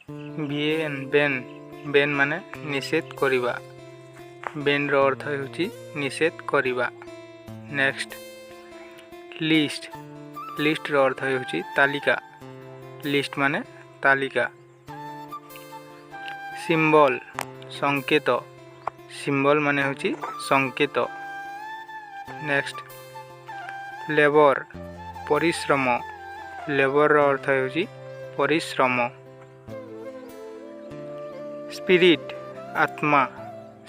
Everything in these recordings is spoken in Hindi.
बेन बेन माने निषेध करिबा बेन रो अर्थ होची निषेध करिबा। नेक्स्ट लिस्ट लिस्ट रो अर्थ होची तालिका लिस्ट माने तालिका। सिंबल संकेत सिंबल माने होची संकेत। नेक्स्ट लेबर परिश्रम लेबर रो अर्थ होची परिश्रम। स्पिरिट आत्मा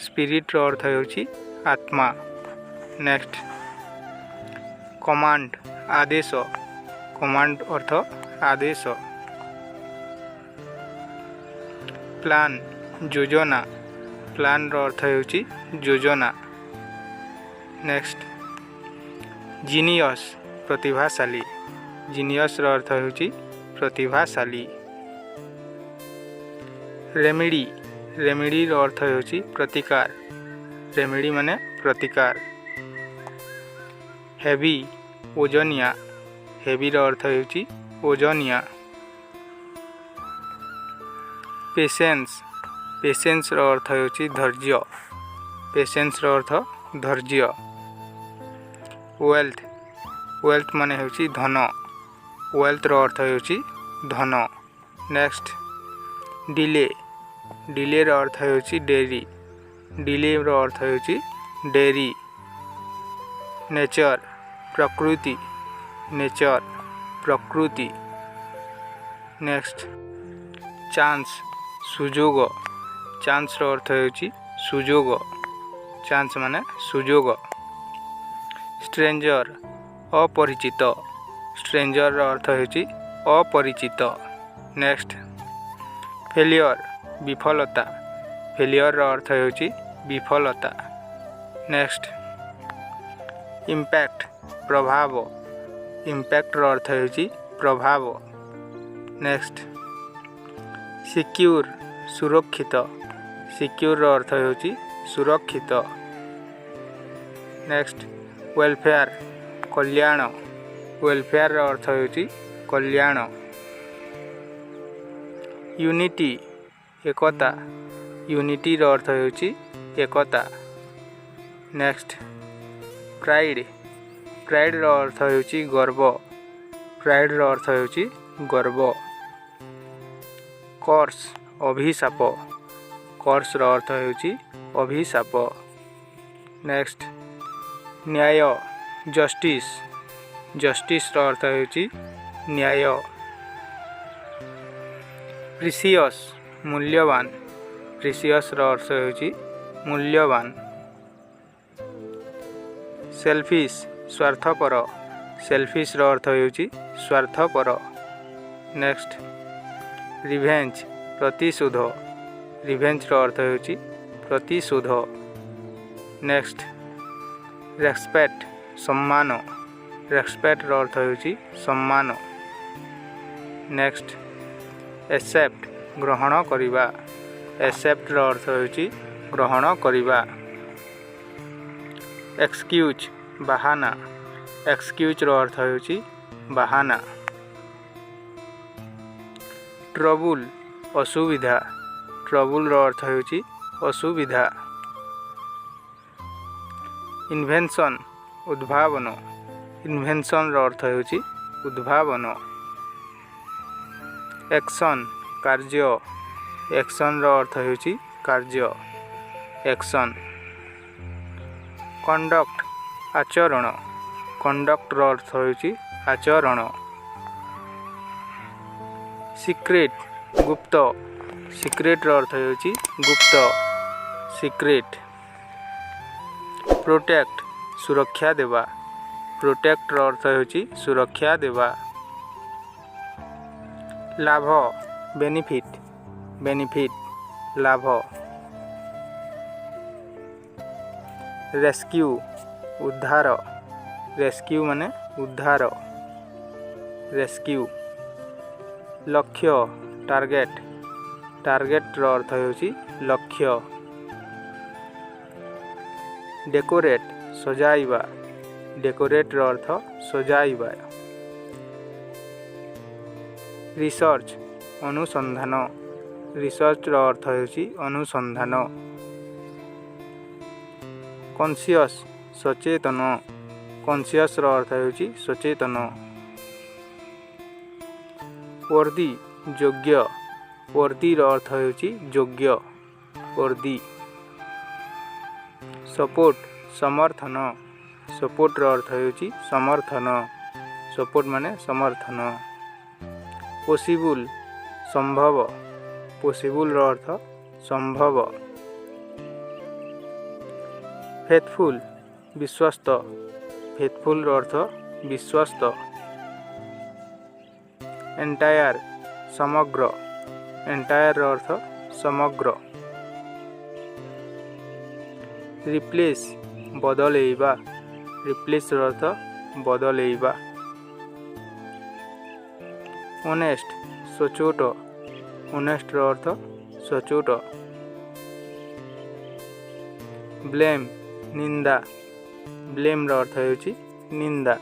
स्पिरिट रो अर्थ होची आत्मा। नेक्स्ट कमांड आदेश कमांड अर्थ आदेश। प्लान योजना प्लान रो अर्थ होची योजना। नेक्स्ट जीनियस प्रतिभाशाली जीनियस रो अर्थ होची प्रतिभाशाली। रेमेडी रेमेडी रो अर्थ होची प्रतिकार रेमेडी माने प्रतिकार। हेवी ओजनिया हेवी रो अर्थ होची ओजनिया। पेशेंस पेशेंस रो अर्थ होची धैर्य पेशेंस रो अर्थ धैर्य। वेल्थ वेल्थ माने होची धन वेल्थ रो अर्थ होची धन। नेक्स्ट डिले डिले रो अर्थ होची डेरी डिले रो अर्थ होची डेरी। नेचर प्रकृति नेचर प्रकृति। नेक्स्ट चांस सुजोग चांस रो अर्थ होची सुजोग चांस माने सुजोग। स्ट्रेंजर अपरिचित स्ट्रेंजर रो अर्थ होची अपरिचित। नेक्स्ट फेलियर विफलता फेलियर रो अर्थ होची विफलता। नेक्स्ट इम्पैक्ट प्रभाव इम्पैक्ट रो अर्थ होची प्रभाव। नेक्स्ट सिक्योर सुरक्षित सिक्योर रो अर्थ होची सुरक्षित। नेक्स्ट वेलफेयर कल्याण वेलफेयर रो अर्थ होची कल्याण। यूनिटी एकता यूनिटी रो अर्थ होची एकता। नेक्स्ट प्राइड प्राइड रो अर्थ होची गर्व प्राइड रो अर्थ होची गर्व। कर्स अभिशाप कर्स रो अर्थ होची अभिशाप। नेक्स्ट न्याय जस्टिस जस्टिस रो अर्थ होची न्याय। प्रीसियस मूल्यवान प्रीसियस रो अर्थ होची मूल्यवान। सेल्फिश स्वार्थपर सेल्फिश रो अर्थ होची स्वार्थपर। नेक्स्ट रिवेंज प्रतिशोध रिवेंज रो अर्थ होची प्रतिशोध। नेक्स्ट रेस्पेक्ट सम्मान रेस्पेक्ट रो अर्थ होची सम्मान। नेक्स्ट एक्सेप्ट ग्रहण करिबा एक्सेप्ट रो अर्थ होची ग्रहण करिबा। एक्सक्यूज बहाना एक्सक्यूज रो अर्थ होची बहाना। ट्रबुल असुविधा ट्रबुल रो अर्थ होची असुविधा। इन्वेंशन उद्भावन इन्वेंशन रो अर्थ होची उद्भावन। एक्शन कार्य एक्शन रो अर्थ होची कार्य एक्शन। कंडक्ट आचरण कंडक्ट रो अर्थ होची आचरण। सीक्रेट गुप्त सीक्रेट रो अर्थ होची गुप्त सीक्रेट। प्रोटेक्ट सुरक्षा देवा प्रोटेक्ट रो अर्थ होची सुरक्षा देवा। लाभ बेनिफिट बेनिफिट लाभ। रेस्क्यू उद्धार रेस्क्यू माने उद्धार रेस्क्यू। लक्ष्य टार्गेट टार्गेट रो अर्थ होची लक्ष्य। डेकोरेट सजाइबा डेकोरेट रो अर्थ सजाइबा। रिसर्च अनुसंधान रिसर्च अर्थ होउची अनुसंधान। कॉन्शियस सचेतन, कॉन्शियस अर्थ होउची सचेतन। वर्दी योग्य, वर्दी अर्थ होउची योग्य, वर्दी। सपोर्ट समर्थन, सपोर्ट अर्थ होउची समर्थन, सपोर्ट माने समर्थन। पॉसिबल संभव, पॉसिबल अर्थ संभव। फेथफुल विश्वस्त, फेथफुल अर्थ विश्वस्त। एंटायर समग्र, एंटायर अर्थ समग्र। रिप्लेस बदलेइबा, रिप्लेस अर्थ बदलेइबा। ऑनेस्ट सचोट, ऑनेस्ट अर्थ सचोट। ब्लेम निंदा, ब्लेम अर्थ होउची निंदा।